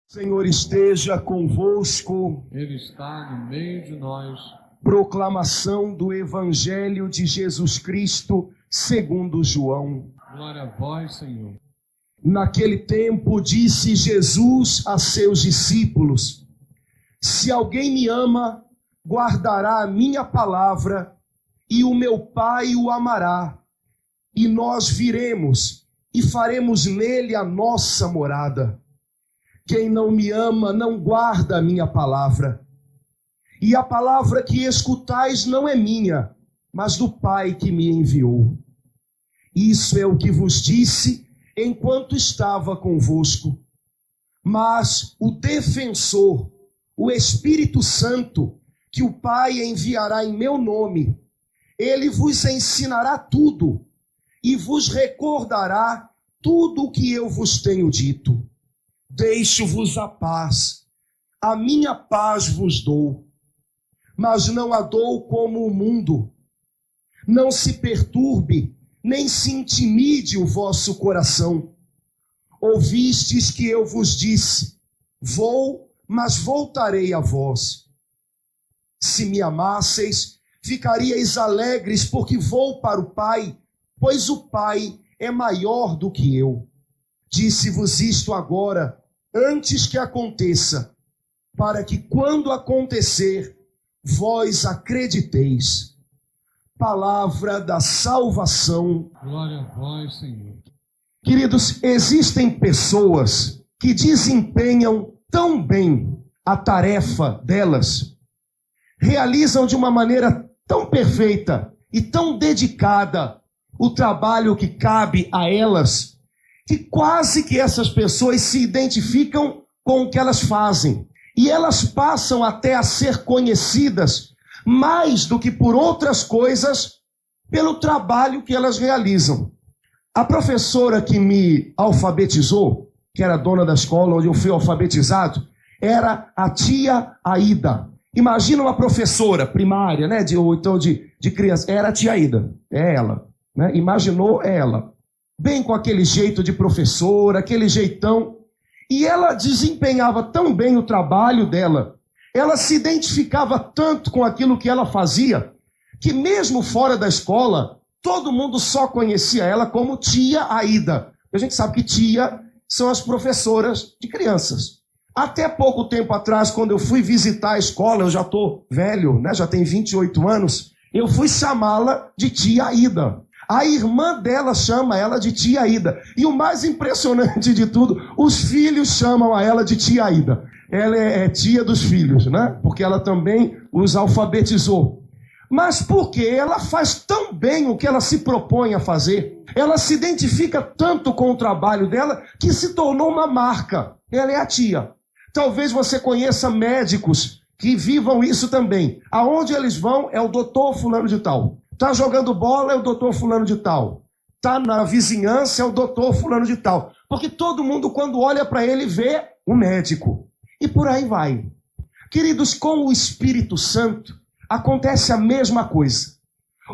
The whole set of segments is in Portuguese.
Senhor esteja convosco. Ele está no meio de nós. Proclamação do Evangelho de Jesus Cristo segundo João. Glória a vós, Senhor. Naquele tempo disse Jesus a seus discípulos: se alguém me ama, guardará a minha palavra, e o meu Pai o amará, e nós viremos e faremos nele a nossa morada. Quem não me ama não guarda a minha palavra. E a palavra que escutais não é minha, mas do Pai que me enviou. Isso é o que vos disse enquanto estava convosco. Mas o defensor, o Espírito Santo, que o Pai enviará em meu nome, ele vos ensinará tudo e vos recordará tudo o que eu vos tenho dito. Deixo-vos a paz, a minha paz vos dou, mas não a dou como o mundo. Não se perturbe, nem se intimide o vosso coração. Ouvistes que eu vos disse: vou, mas voltarei a vós. Se me amasseis, ficaríeis alegres, porque vou para o Pai, pois o Pai é maior do que eu. Disse-vos isto agora, antes que aconteça, para que quando acontecer, vós acrediteis. Palavra da salvação. Glória a vós, Senhor. Queridos, existem pessoas que desempenham tão bem a tarefa delas, realizam de uma maneira tão perfeita e tão dedicada o trabalho que cabe a elas, que quase que essas pessoas se identificam com o que elas fazem. E elas passam até a ser conhecidas, mais do que por outras coisas, pelo trabalho que elas realizam. A professora que me alfabetizou, que era dona da escola onde eu fui alfabetizado, era a tia Aida. Imagina uma professora primária, né, ou então de criança. Era a tia Aida, é ela. Né? Imaginou, é ela. Bem com aquele jeito de professora, aquele jeitão. E ela desempenhava tão bem o trabalho dela, ela se identificava tanto com aquilo que ela fazia, que mesmo fora da escola, todo mundo só conhecia ela como tia Aida. A gente sabe que tia são as professoras de crianças. Até pouco tempo atrás, quando eu fui visitar a escola, eu já estou velho, né? Já tenho 28 anos, eu fui chamá-la de tia Aida. A irmã dela chama ela de tia Aida. E o mais impressionante de tudo, os filhos chamam a ela de tia Aida. Ela é tia dos filhos, né? Porque ela também os alfabetizou. Mas por quê? Ela faz tão bem o que ela se propõe a fazer. Ela se identifica tanto com o trabalho dela que se tornou uma marca. Ela é a tia. Talvez você conheça médicos que vivam isso também. Aonde eles vão é o doutor fulano de tal. Tá jogando bola, é o doutor fulano de tal. Tá na vizinhança, é o doutor fulano de tal. Porque todo mundo, quando olha para ele, vê o médico. E por aí vai. Queridos, com o Espírito Santo, acontece a mesma coisa.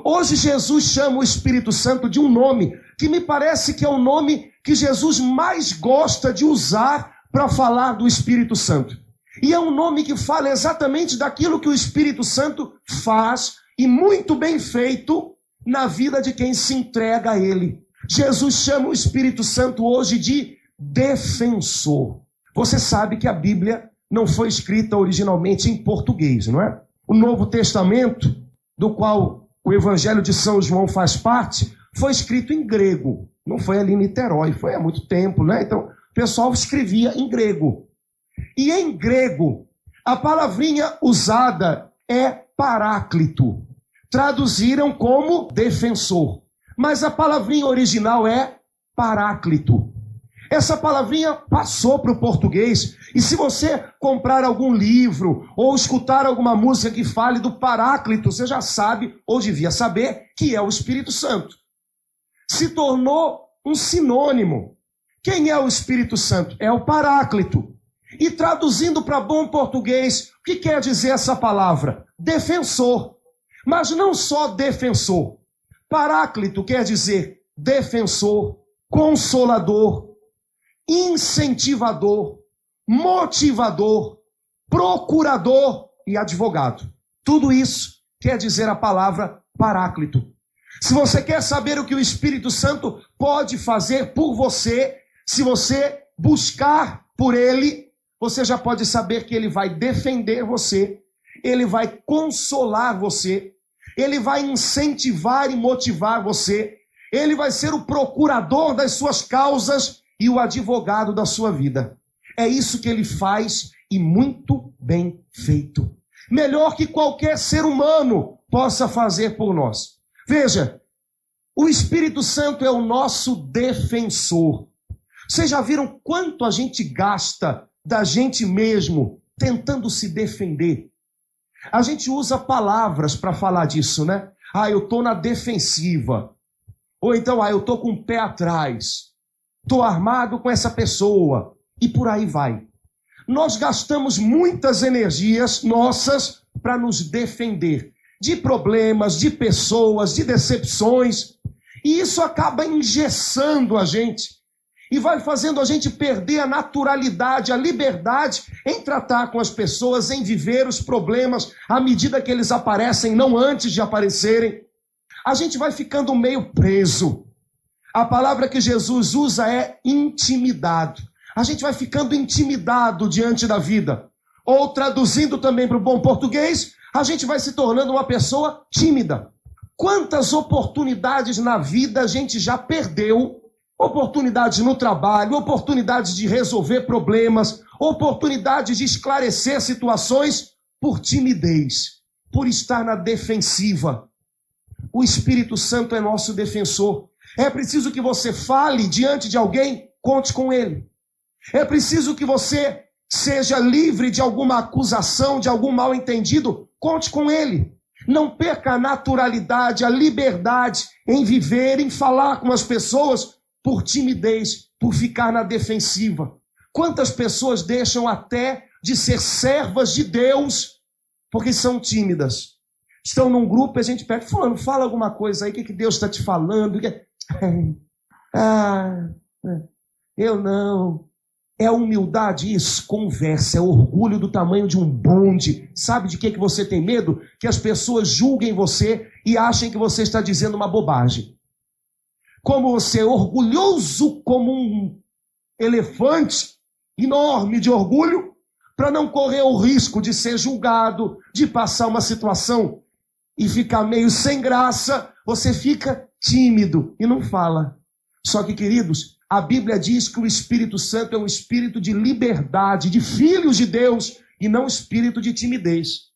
Hoje Jesus chama o Espírito Santo de um nome que me parece que é o nome que Jesus mais gosta de usar para falar do Espírito Santo. E é um nome que fala exatamente daquilo que o Espírito Santo faz, e muito bem feito na vida de quem se entrega a ele. Jesus chama o Espírito Santo hoje de defensor. Você sabe que a Bíblia não foi escrita originalmente em português, não é? O Novo Testamento, do qual o Evangelho de São João faz parte, foi escrito em grego. Não foi ali em Niterói, foi há muito tempo, né? Então, o pessoal escrevia em grego. E em grego, a palavrinha usada é paráclito. Traduziram como defensor. Mas a palavrinha original é paráclito. Essa palavrinha passou para o português. E se você comprar algum livro ou escutar alguma música que fale do paráclito, você já sabe, ou devia saber, que é o Espírito Santo. Se tornou um sinônimo. Quem é o Espírito Santo? É o paráclito. E traduzindo para bom português, o que quer dizer essa palavra? defensor. Mas não só defensor. Paráclito quer dizer defensor, consolador, incentivador, motivador, procurador e advogado. Tudo isso quer dizer a palavra Paráclito. Se você quer saber o que o Espírito Santo pode fazer por você, se você buscar por ele, você já pode saber que ele vai defender você, ele vai consolar você, ele vai incentivar e motivar você, ele vai ser o procurador das suas causas e o advogado da sua vida. É isso que ele faz e muito bem feito. Melhor que qualquer ser humano possa fazer por nós. Veja, o Espírito Santo é o nosso defensor. Vocês já viram quanto a gente gasta da gente mesmo tentando se defender? A gente usa palavras para falar disso, né? Eu estou na defensiva. Ou então, eu estou com o pé atrás. Estou armado com essa pessoa. E por aí vai. Nós gastamos muitas energias nossas para nos defender de problemas, de pessoas, de decepções. E isso acaba engessando a gente. E vai fazendo a gente perder a naturalidade, a liberdade em tratar com as pessoas, em viver os problemas à medida que eles aparecem, não antes de aparecerem. A gente vai ficando meio preso. A palavra que Jesus usa é intimidado. A gente vai ficando intimidado diante da vida. Ou traduzindo também para o bom português, a gente vai se tornando uma pessoa tímida. Quantas oportunidades na vida a gente já perdeu? Oportunidades no trabalho, oportunidades de resolver problemas, oportunidades de esclarecer situações por timidez, por estar na defensiva. O Espírito Santo é nosso defensor. É preciso que você fale diante de alguém, conte com ele. É preciso que você seja livre de alguma acusação, de algum mal-entendido, conte com ele. Não perca a naturalidade, a liberdade em viver, em falar com as pessoas por timidez, por ficar na defensiva. Quantas pessoas deixam até de ser servas de Deus porque são tímidas? Estão num grupo e a gente pede, fulano, fala alguma coisa aí, o que Deus está te falando? Eu não. É humildade isso? Conversa, é orgulho do tamanho de um bonde. Sabe de que você tem medo? Que as pessoas julguem você e achem que você está dizendo uma bobagem. Como você é orgulhoso como um elefante, enorme de orgulho, para não correr o risco de ser julgado, de passar uma situação e ficar meio sem graça, você fica tímido e não fala. Só que, queridos, a Bíblia diz que o Espírito Santo é um espírito de liberdade, de filhos de Deus, e não espírito de timidez.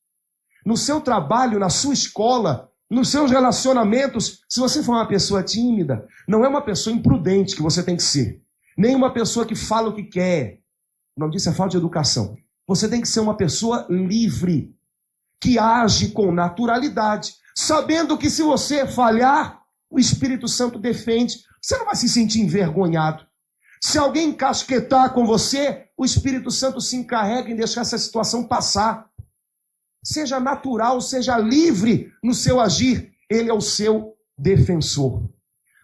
No seu trabalho, na sua escola, nos seus relacionamentos, se você for uma pessoa tímida, não é uma pessoa imprudente que você tem que ser, nem uma pessoa que fala o que quer. O nome disso é falta de educação. Você tem que ser uma pessoa livre, que age com naturalidade, sabendo que se você falhar, o Espírito Santo defende. Você não vai se sentir envergonhado. Se alguém encasquetar com você, o Espírito Santo se encarrega em deixar essa situação passar. Seja natural, seja livre no seu agir. Ele é o seu defensor.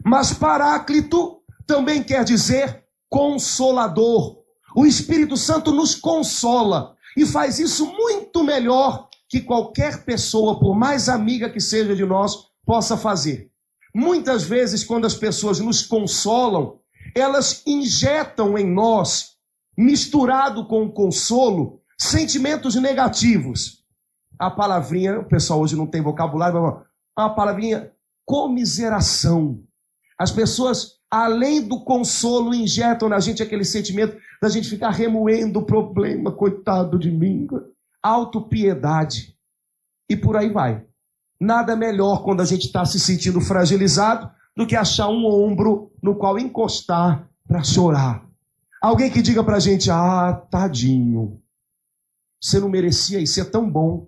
Mas Paráclito também quer dizer consolador. O Espírito Santo nos consola e faz isso muito melhor que qualquer pessoa, por mais amiga que seja de nós, possa fazer. Muitas vezes, quando as pessoas nos consolam, elas injetam em nós, misturado com o consolo, sentimentos negativos. A palavrinha, o pessoal hoje não tem vocabulário, mas a palavrinha comiseração. As pessoas, além do consolo, injetam na gente aquele sentimento da gente ficar remoendo o problema, coitado de mim. Autopiedade. E por aí vai. Nada melhor quando a gente está se sentindo fragilizado do que achar um ombro no qual encostar para chorar. Alguém que diga para a gente, tadinho, você não merecia isso, você é tão bom.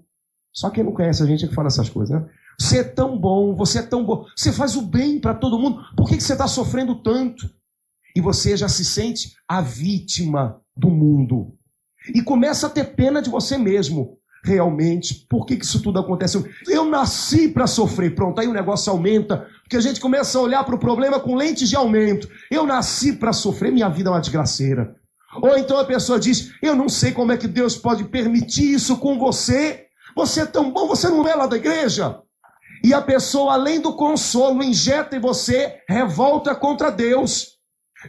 Só quem não conhece a gente é que fala essas coisas, né? Você é tão bom, você é tão bom, você faz o bem para todo mundo, por que você está sofrendo tanto? E você já se sente a vítima do mundo. E começa a ter pena de você mesmo. realmente, por que isso tudo acontece? Eu nasci para sofrer. Pronto, aí o negócio aumenta, porque a gente começa a olhar para o problema com lentes de aumento. Eu nasci para sofrer, minha vida é uma desgraceira. Ou então a pessoa diz, eu não sei como é que Deus pode permitir isso com você. Você é tão bom, você não é lá da igreja. E a pessoa, além do consolo, injeta em você revolta contra Deus.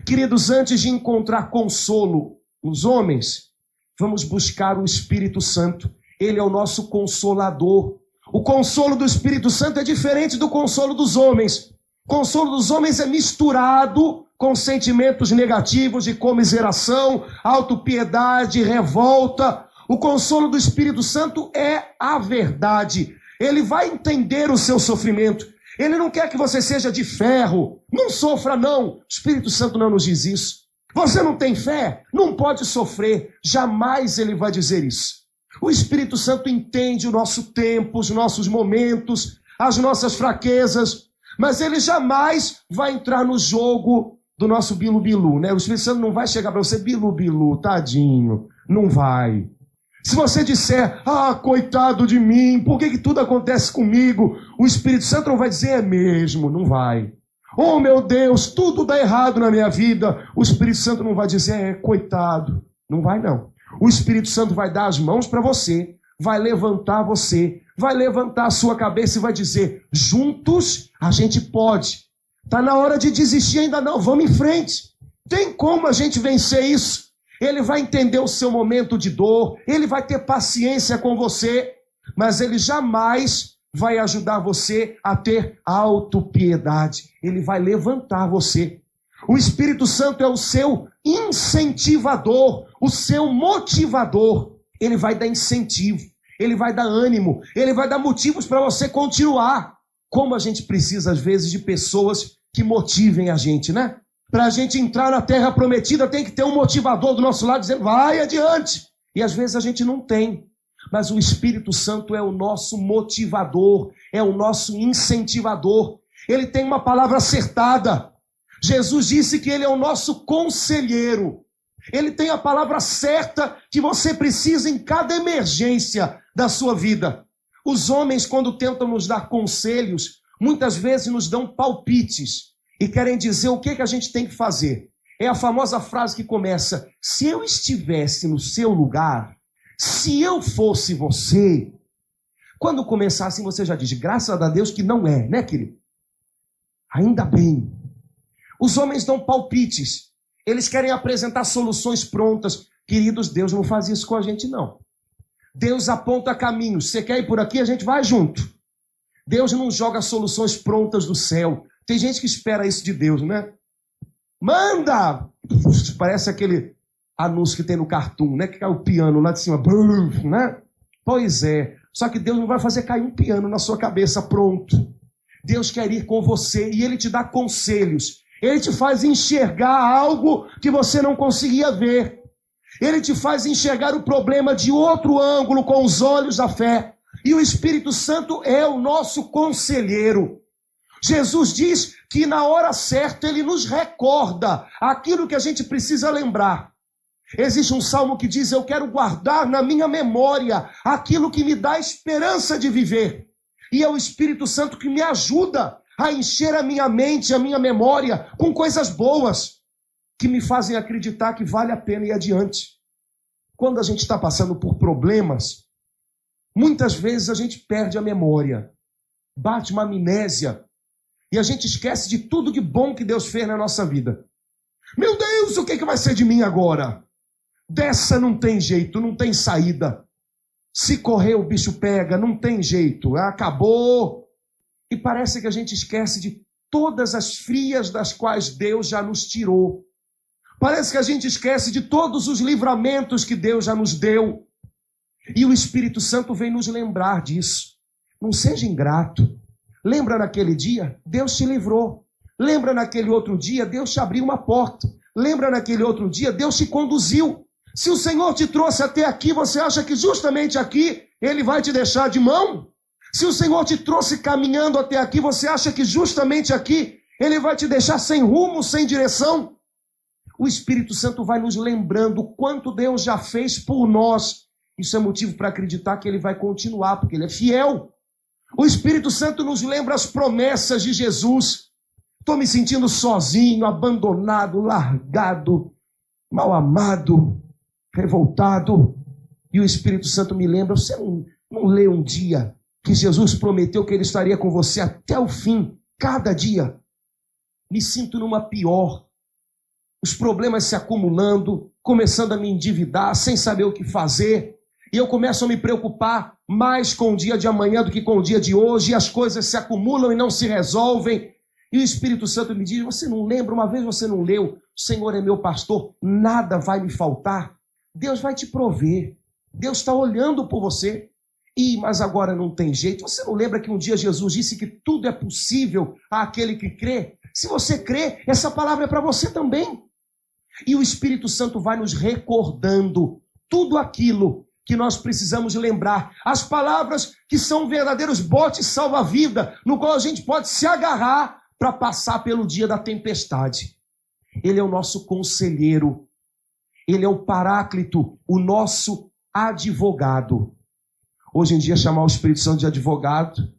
Queridos, antes de encontrar consolo nos homens, vamos buscar o Espírito Santo. Ele é o nosso consolador. O consolo do Espírito Santo é diferente do consolo dos homens. O consolo dos homens é misturado com sentimentos negativos de comiseração, autopiedade, revolta. O consolo do Espírito Santo é a verdade. Ele vai entender o seu sofrimento. Ele não quer que você seja de ferro. Não sofra, não. O Espírito Santo não nos diz isso. Você não tem fé? Não pode sofrer. Jamais ele vai dizer isso. O Espírito Santo entende o nosso tempo, os nossos momentos, as nossas fraquezas, mas ele jamais vai entrar no jogo do nosso bilu-bilu, né? O Espírito Santo não vai chegar para você, bilu-bilu, tadinho, não vai. Se você disser, coitado de mim, por que tudo acontece comigo? O Espírito Santo não vai dizer, é mesmo, não vai. Oh, meu Deus, tudo dá errado na minha vida. O Espírito Santo não vai dizer, coitado, não vai não. O Espírito Santo vai dar as mãos para você, vai levantar você, vai levantar a sua cabeça e vai dizer, juntos a gente pode. Está na hora de desistir ainda não, vamos em frente. Tem como a gente vencer isso? Ele vai entender o seu momento de dor, ele vai ter paciência com você, mas ele jamais vai ajudar você a ter autopiedade. Ele vai levantar você. O Espírito Santo é o seu incentivador, o seu motivador. Ele vai dar incentivo, ele vai dar ânimo, ele vai dar motivos para você continuar. Como a gente precisa, às vezes, de pessoas que motivem a gente, né? Para a gente entrar na terra prometida, tem que ter um motivador do nosso lado dizendo, vai adiante. E às vezes a gente não tem. Mas o Espírito Santo é o nosso motivador, é o nosso incentivador. Ele tem uma palavra acertada. Jesus disse que ele é o nosso conselheiro. Ele tem a palavra certa que você precisa em cada emergência da sua vida. Os homens, quando tentam nos dar conselhos, muitas vezes nos dão palpites e querem dizer o que a gente tem que fazer. É a famosa frase que começa, se eu estivesse no seu lugar, se eu fosse você. Quando começar assim, você já diz, graças a Deus que não é, né, querido? Ainda bem. Os homens dão palpites. Eles querem apresentar soluções prontas. Queridos, Deus não faz isso com a gente, não. Deus aponta caminhos. Você quer ir por aqui? A gente vai junto. Deus não joga soluções prontas do céu. Tem gente que espera isso de Deus, né? Manda! Parece aquele anúncio que tem no Cartoon, né? Que cai o piano lá de cima. Né? Pois é. Só que Deus não vai fazer cair um piano na sua cabeça, pronto. Deus quer ir com você e Ele te dá conselhos. Ele te faz enxergar algo que você não conseguia ver. Ele te faz enxergar o problema de outro ângulo com os olhos da fé. E o Espírito Santo é o nosso conselheiro. Jesus diz que na hora certa Ele nos recorda aquilo que a gente precisa lembrar. Existe um salmo que diz, eu quero guardar na minha memória aquilo que me dá esperança de viver. E é o Espírito Santo que me ajuda a encher a minha mente, a minha memória com coisas boas que me fazem acreditar que vale a pena ir adiante. Quando a gente está passando por problemas, muitas vezes a gente perde a memória, bate uma amnésia e a gente esquece de tudo de bom que Deus fez na nossa vida. Meu Deus, o que vai ser de mim agora? Dessa não tem jeito, não tem saída. Se correr o bicho pega, não tem jeito, acabou. E parece que a gente esquece de todas as frias das quais Deus já nos tirou. Parece que a gente esquece de todos os livramentos que Deus já nos deu. E o Espírito Santo vem nos lembrar disso. Não seja ingrato. Lembra naquele dia? Deus te livrou. Lembra naquele outro dia? Deus te abriu uma porta. Lembra naquele outro dia? Deus te conduziu. Se o Senhor te trouxe até aqui, você acha que justamente aqui Ele vai te deixar de mão? Se o Senhor te trouxe caminhando até aqui, você acha que justamente aqui Ele vai te deixar sem rumo, sem direção? O Espírito Santo vai nos lembrando o quanto Deus já fez por nós Isso é motivo para acreditar que ele vai continuar, porque ele é fiel. O Espírito Santo nos lembra as promessas de Jesus. Estou me sentindo sozinho, abandonado, largado, mal amado, revoltado. E o Espírito Santo me lembra, você não lê um dia que Jesus prometeu que ele estaria com você até o fim, cada dia? Me sinto numa pior. Os problemas se acumulando, começando a me endividar, sem saber o que fazer. E eu começo a me preocupar mais com o dia de amanhã do que com o dia de hoje. E as coisas se acumulam e não se resolvem. E o Espírito Santo me diz, você não lembra? Uma vez você não leu, o Senhor é meu pastor, nada vai me faltar. Deus vai te prover. Deus está olhando por você. Mas agora não tem jeito. Você não lembra que um dia Jesus disse que tudo é possível àquele que crê? Se você crê, essa palavra é para você também. E o Espírito Santo vai nos recordando tudo aquilo que nós precisamos lembrar. As palavras que são verdadeiros botes salva-vida, no qual a gente pode se agarrar para passar pelo dia da tempestade. Ele é o nosso conselheiro. Ele é o paráclito, o nosso advogado. Hoje em dia, chamar o Espírito Santo de advogado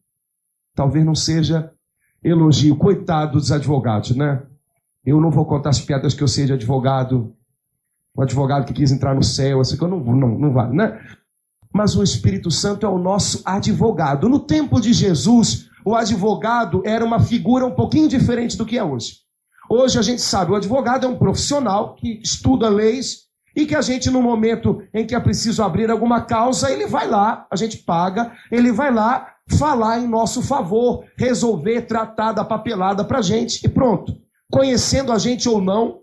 talvez não seja elogio. Coitado dos advogados, né? Eu não vou contar as piadas que eu sei de advogado. Um advogado que quis entrar no céu, assim, que eu não vale, né? Mas o Espírito Santo é o nosso advogado. No tempo de Jesus, o advogado era uma figura um pouquinho diferente do que é hoje. Hoje a gente sabe, o advogado é um profissional que estuda leis e que a gente, no momento em que é preciso abrir alguma causa, ele vai lá, a gente paga, ele vai lá falar em nosso favor, resolver, tratar da papelada pra gente e pronto. Conhecendo a gente ou não,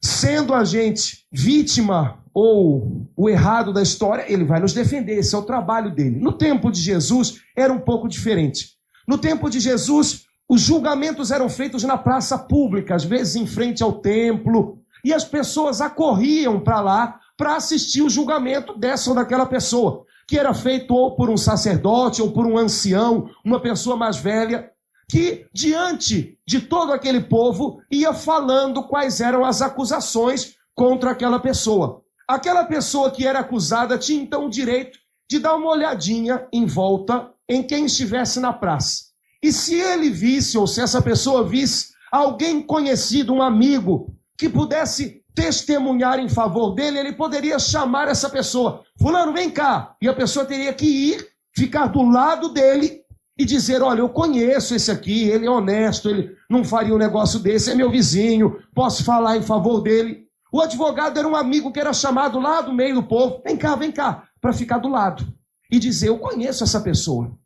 sendo a gente vítima ou o errado da história, ele vai nos defender, esse é o trabalho dele. No tempo de Jesus, era um pouco diferente. No tempo de Jesus, os julgamentos eram feitos na praça pública, às vezes em frente ao templo, e as pessoas acorriam para lá para assistir o julgamento dessa ou daquela pessoa, que era feito ou por um sacerdote ou por um ancião, uma pessoa mais velha, que diante de todo aquele povo ia falando quais eram as acusações contra aquela pessoa. Aquela pessoa que era acusada tinha então o direito de dar uma olhadinha em volta em quem estivesse na praça. E se ele visse, ou se essa pessoa visse, alguém conhecido, um amigo, que pudesse testemunhar em favor dele, ele poderia chamar essa pessoa. Fulano, vem cá. E a pessoa teria que ir, ficar do lado dele e dizer, olha, eu conheço esse aqui, ele é honesto, ele não faria um negócio desse, é meu vizinho, posso falar em favor dele. O advogado era um amigo que era chamado lá do meio do povo, vem cá, para ficar do lado e dizer, eu conheço essa pessoa.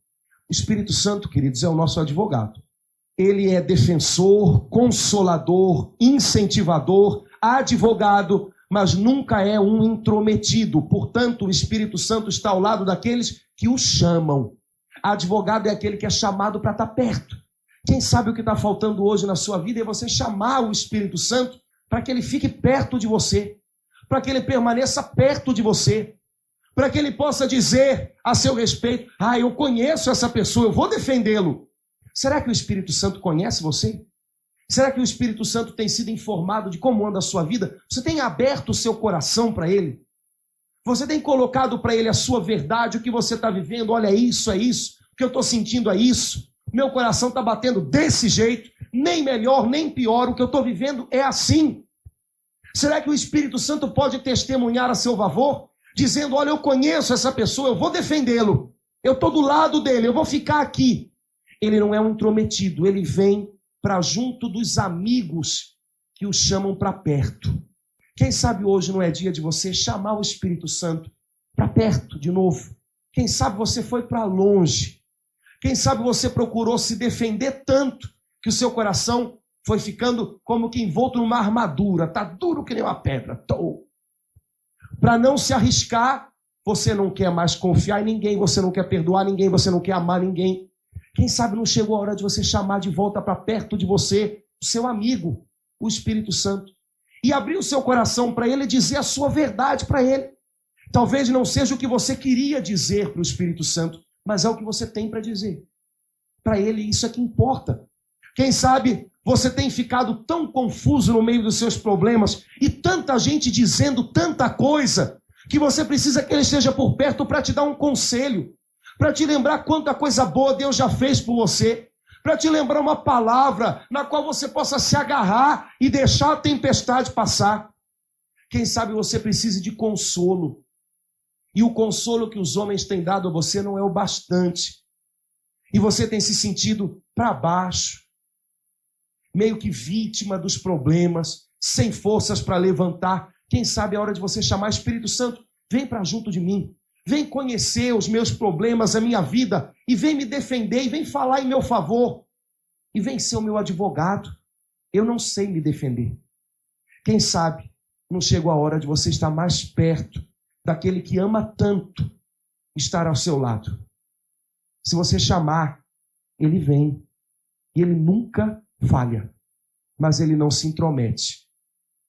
O Espírito Santo, queridos, é o nosso advogado. Ele é defensor, consolador, incentivador, advogado, mas nunca é um intrometido. Portanto, o Espírito Santo está ao lado daqueles que o chamam. Advogado é aquele que é chamado para estar perto. Quem sabe o que está faltando hoje na sua vida é você chamar o Espírito Santo para que ele fique perto de você, para que ele permaneça perto de você, para que ele possa dizer a seu respeito, eu conheço essa pessoa, eu vou defendê-lo. Será que o Espírito Santo conhece você? Será que o Espírito Santo tem sido informado de como anda a sua vida? Você tem aberto o seu coração para ele? Você tem colocado para ele a sua verdade, o que você está vivendo? Olha, é isso, o que eu estou sentindo é isso. Meu coração está batendo desse jeito, nem melhor, nem pior, o que eu estou vivendo é assim. Será que o Espírito Santo pode testemunhar a seu favor? Dizendo, olha, eu conheço essa pessoa, eu vou defendê-lo. Eu estou do lado dele, eu vou ficar aqui. Ele não é um intrometido, ele vem para junto dos amigos que o chamam para perto. Quem sabe hoje não é dia de você chamar o Espírito Santo para perto de novo. Quem sabe você foi para longe. Quem sabe você procurou se defender tanto que o seu coração foi ficando como que envolto numa armadura. Está duro que nem uma pedra. Para não se arriscar, você não quer mais confiar em ninguém, você não quer perdoar ninguém, você não quer amar ninguém. Quem sabe não chegou a hora de você chamar de volta para perto de você o seu amigo, o Espírito Santo, e abrir o seu coração para ele e dizer a sua verdade para ele. Talvez não seja o que você queria dizer para o Espírito Santo, mas é o que você tem para dizer. Para ele isso é que importa. Quem sabe você tem ficado tão confuso no meio dos seus problemas e tanta gente dizendo tanta coisa que você precisa que Ele esteja por perto para te dar um conselho, para te lembrar quanta coisa boa Deus já fez por você, para te lembrar uma palavra na qual você possa se agarrar e deixar a tempestade passar. Quem sabe você precise de consolo, e o consolo que os homens têm dado a você não é o bastante, e você tem se sentido para baixo, meio que vítima dos problemas, sem forças para levantar. Quem sabe é hora de você chamar: Espírito Santo, vem para junto de mim, vem conhecer os meus problemas, a minha vida, e vem me defender, e vem falar em meu favor, e vem ser o meu advogado. Eu não sei me defender. Quem sabe não chegou a hora de você estar mais perto daquele que ama tanto estar ao seu lado. Se você chamar, Ele vem, e Ele nunca falha, mas Ele não se intromete,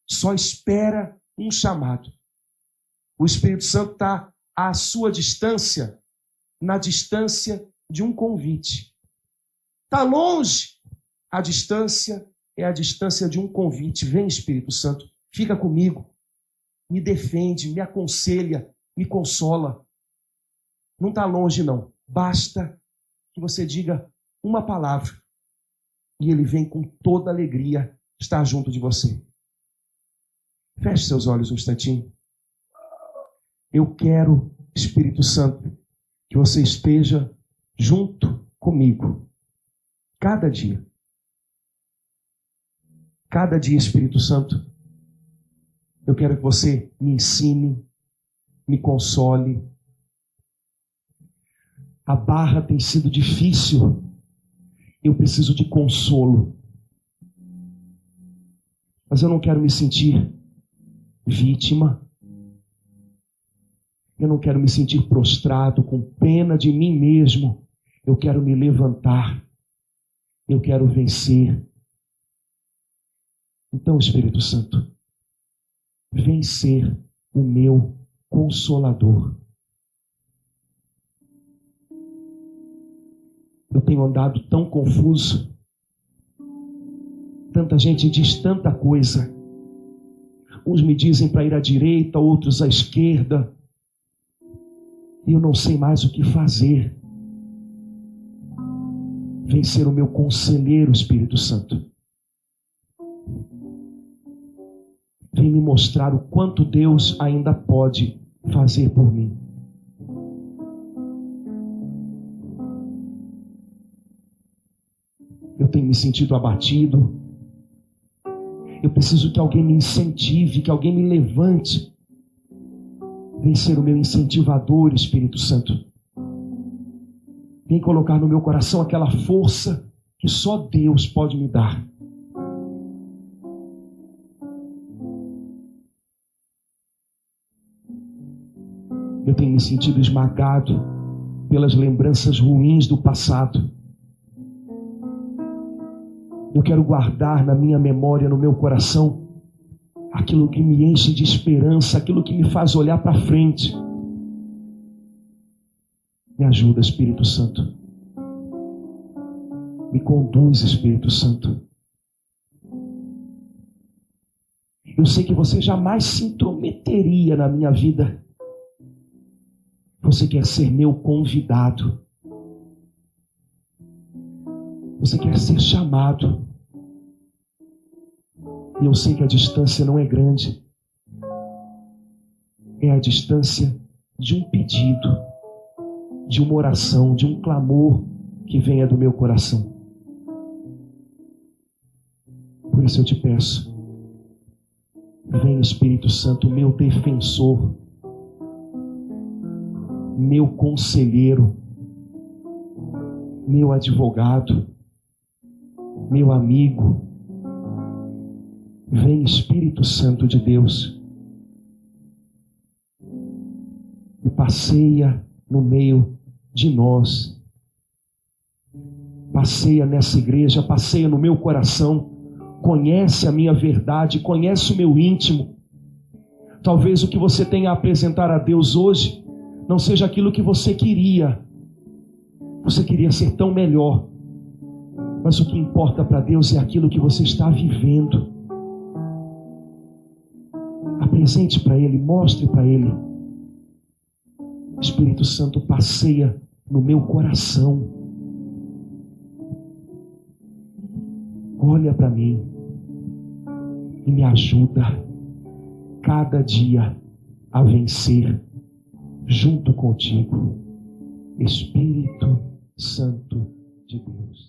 só espera um chamado. O Espírito Santo está à sua distância, na distância de um convite. Está longe, a distância é a distância de um convite. Vem, Espírito Santo, fica comigo, me defende, me aconselha, me consola. Não está longe não, basta que você diga uma palavra e Ele vem com toda alegria estar junto de você. Feche seus olhos um instantinho. Eu quero, Espírito Santo, que você esteja junto comigo. Cada dia. Cada dia, Espírito Santo, eu quero que você me ensine, me console. A barra tem sido difícil. Eu preciso de consolo. Mas eu não quero me sentir vítima. Eu não quero me sentir prostrado, com pena de mim mesmo. Eu quero me levantar. Eu quero vencer. Então, Espírito Santo, vem ser o meu consolador. Eu tenho andado tão confuso. Tanta gente diz tanta coisa. Uns me dizem para ir à direita, outros à esquerda. E eu não sei mais o que fazer. Vem ser o meu conselheiro, Espírito Santo. Vem me mostrar o quanto Deus ainda pode fazer por mim. Eu tenho me sentido abatido. Eu preciso que alguém me incentive, que alguém me levante. Vem ser o meu incentivador, Espírito Santo. Vem colocar no meu coração aquela força que só Deus pode me dar. Eu tenho me sentido esmagado pelas lembranças ruins do passado. Eu quero guardar na minha memória, no meu coração, aquilo que me enche de esperança, aquilo que me faz olhar para frente. Me ajuda, Espírito Santo. Me conduz, Espírito Santo. Eu sei que você jamais se intrometeria na minha vida. Você quer ser meu convidado. Você quer ser chamado. E eu sei que a distância não é grande. É a distância de um pedido, de uma oração, de um clamor que venha do meu coração. Por isso eu te peço, vem, Espírito Santo, meu defensor, meu conselheiro, meu advogado, meu amigo. Vem, Espírito Santo de Deus, e passeia no meio de nós. Passeia nessa igreja, passeia no meu coração. Conhece a minha verdade, conhece o meu íntimo. Talvez o que você tenha a apresentar a Deus hoje não seja aquilo que você queria. Você queria ser tão melhor. Mas o que importa para Deus é aquilo que você está vivendo. Apresente para Ele, mostre para Ele Espírito Santo, passeia no meu coração. Olha para mim e me ajuda cada dia a vencer junto contigo, Espírito Santo de Deus.